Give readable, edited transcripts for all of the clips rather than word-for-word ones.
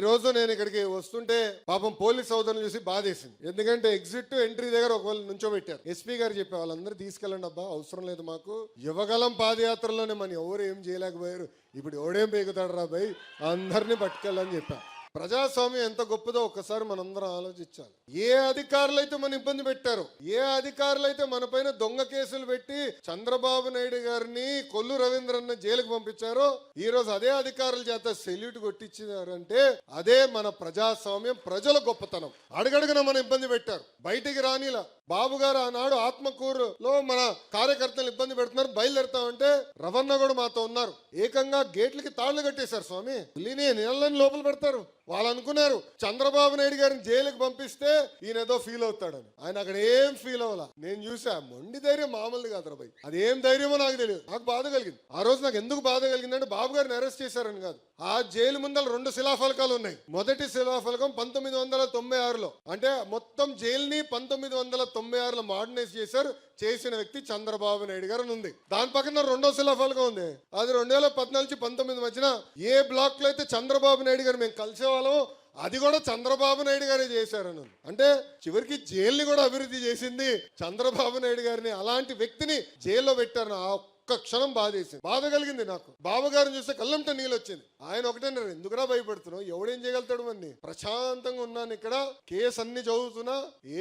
రోజు నేను ఇక్కడికి వస్తుంటే పాపం పోలీస్ సోదరులు చూసి బాధేసింది. ఎందుకంటే ఎగ్జిట్ ఎంట్రీ దగ్గర ఒకవేళ నుంచోబెట్టారు. ఎస్పీ గారు చెప్పే వాళ్ళందరూ తీసుకెళ్ళండి అబ్బా, అవసరం లేదు, మాకు యువగలం పాదయాత్రలోనే మన ఎవరు ఏం చేయలేకపోయారు, ఇప్పుడు ఎవడేం పేగుతాడు రా భయ్, అందరినీ పట్టుకెళ్ళని చెప్పా. ప్రజాస్వామ్యం ఎంత గొప్పదో ఒక్కసారి మనందరం ఆలోచించాలి. ఏ అధికారులు అయితే మన ఇబ్బంది పెట్టారో, ఏ అధికారులు అయితే మన పైన దొంగ కేసులు పెట్టి చంద్రబాబు నాయుడు గారిని, కొల్లు రవీంద్రన్న జైలుకు పంపించారో, ఈ రోజు అదే అధికారుల చేత సెల్యూట్ కొట్టించారంటే అదే మన ప్రజాస్వామ్యం, ప్రజల గొప్పతనం. అడుగడుగున మన ఇబ్బంది పెట్టారు, బయటికి రానిలా. బాబు గారు ఆనాడు ఆత్మకూరులో మన కార్యకర్తలు ఇబ్బంది పెడుతున్నారు, బయలుదేరుతామంటే రవణ కూడా మాతో ఉన్నారు. ఏకంగా గేట్లకి తాళ్లు కట్టేశారు. స్వామి నీళ్ళని లోపల పెడతారు. వాళ్ళు అనుకున్నారు చంద్రబాబు నాయుడు గారిని జైలుకి పంపిస్తే ఈయన ఏదో ఫీల్ అవుతాడని. ఆయన అక్కడ ఏం ఫీల్ అవ్వాల. నేను చూసా, మొండి ధైర్యం మామూలు కాదు రాబాయ్. అది ఏం ధైర్యమో నాకు తెలియదు. నాకు బాధ కలిగింది ఆ రోజు. నాకు ఎందుకు బాధ కలిగిందంటే బాబు గారిని అరెస్ట్ చేశారని కాదు. ఆ జైలు ముందర 2 శిలాఫలకాలు ఉన్నాయి. మొదటి శిలాఫలకం 1996లో, అంటే మొత్తం జైలుని 1996లో మోడర్నైజ్ చేశారు. చేసిన వ్యక్తి చంద్రబాబు నాయుడు గారు అని ఉంది. దాని పక్కన 2వ శిలాఫలకం ఉంది. అది 2014 నుంచి 19 మధ్యన ఏ బ్లాక్ లో అయితే చంద్రబాబు నాయుడు గారు మేము కలిసేవాళ్ళం, అది కూడా చంద్రబాబు నాయుడు గారే చేశారని. అంటే చివరికి జైల్ని కూడా అభివృద్ధి చేసింది చంద్రబాబు నాయుడు గారిని. అలాంటి వ్యక్తిని జైల్లో పెట్టారు. ఆ ఒక్క క్షణం బాధ కలిగింది నాకు. బాబు గారిని చూస్తే కళ్ళంట నీళ్ళు వచ్చింది. ఆయన ఒకటేనారు, ఎందుకురా భయపడుతున్నావు, ఎవడేం చేయగలుగుతాడు, అని ప్రశాంతంగా ఉన్నాను ఇక్కడ, కేసు అన్ని చదువుతున్నా,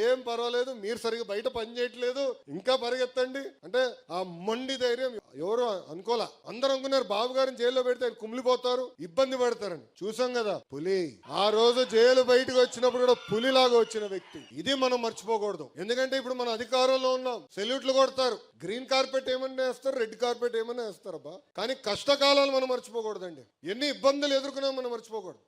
ఏం పర్వాలేదు, మీరు సరిగ్గా బయట పని చేయట్లేదు, ఇంకా పరిగెత్తండి అంటే ఆ మొండి ధైర్యం ఎవరు అనుకోలే. అందరూ అనుకున్నారు బాబు గారిని జైల్లో పెడితే ఆయన కుమిలిపోతారు, ఇబ్బంది పడతారని. చూసాం కదా పులి. ఆ రోజు జైలు బయటకు వచ్చినప్పుడు కూడా పులిలాగా వచ్చిన వ్యక్తి. ఇది మనం మర్చిపోకూడదు. ఎందుకంటే ఇప్పుడు మన అధికారంలో ఉన్నాం, సెల్యూట్లు కొడతారు, గ్రీన్ కార్పెట్ ఏమన్నా వేస్తారు, రెడ్ కార్పెట్ ఏమన్నా వేస్తారబ్బా. కానీ కష్టకాలాలు మనం మర్చిపోకూడదండి. ఎన్ని ఇబ్బందులు ఎదుర్కొన్నా మనం మర్చిపోకూడదు.